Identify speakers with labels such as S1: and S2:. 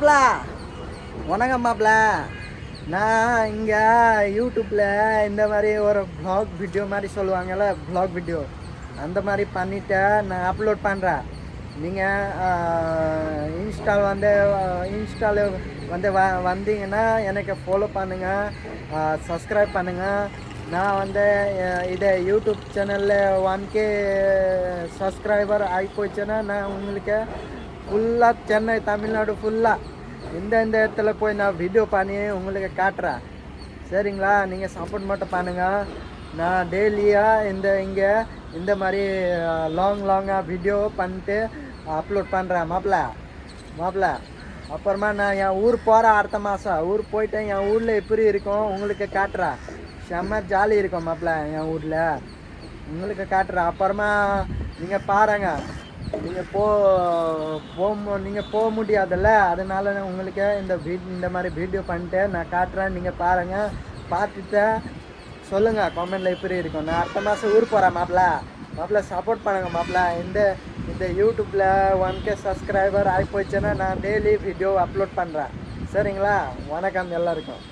S1: மாப்ள வணக்கம் மாப்ள. நான் இங்கே யூடியூப்பில் இந்த மாதிரி ஒரு வ்ளாக் வீடியோ மாதிரி சொல்லுவாங்கள்ல, வ்ளாக் வீடியோ அந்த மாதிரி பண்ணிவிட்டு நான் அப்லோட் பண்ணுறேன். நீங்கள் இன்ஸ்டாவில் வந்தீங்கன்னா எனக்கு ஃபாலோ பண்ணுங்கள், சப்ஸ்கிரைப் பண்ணுங்கள். நான் இதே யூடியூப் சேனலில் 1K சப்ஸ்கிரைபர் ஆகி போச்சுன்னா நான் உங்களுக்கு ஃபுல்லாக சென்னை தமிழ்நாடு ஃபுல்லாக இந்த இடத்துல போய் நான் வீடியோ பண்ணி உங்களுக்கு காட்டுறேன். சரிங்களா? நீங்கள் சப்போர்ட் மட்டும் பண்ணுங்கள். நான் டெய்லியாக இங்கே இந்த மாதிரி லாங்காக வீடியோ பண்ணிட்டு அப்லோட் பண்ணுறேன் மாப்பிள்ள. அப்புறமா நான் என் ஊர் போகிறேன். அடுத்த மாதம் ஊர் போயிட்டேன். என் ஊரில் எப்படி இருக்கும் உங்களுக்கு காட்டுறேன். செம்ம ஜாலி இருக்கும் மாப்பிள்ள என் ஊரில், உங்களுக்கு காட்டுறேன். அப்புறமா நீங்கள் பாருங்கள். நீங்கள் போக முடியாதுல்ல, அதனால உங்களுக்கு இந்த மாதிரி வீடியோ பண்ணிட்டு நான் காட்டுறேன். நீங்கள் பாருங்கள், பார்த்துட்டு சொல்லுங்கள் கமெண்டில் எப்படி இருக்கும். நான் அடுத்த மாதம் ஊர் போகிறேன் மாப்பிள்ள சப்போர்ட் பண்ணுங்கள் மாப்பிள்ள. இந்த யூடியூப்பில் 1K சப்ஸ்கிரைபர் ஆகி போச்சுன்னா நான் டெய்லி வீடியோ அப்லோட் பண்ணுறேன். சரிங்களா? வணக்கம் எல்லாருக்கும்.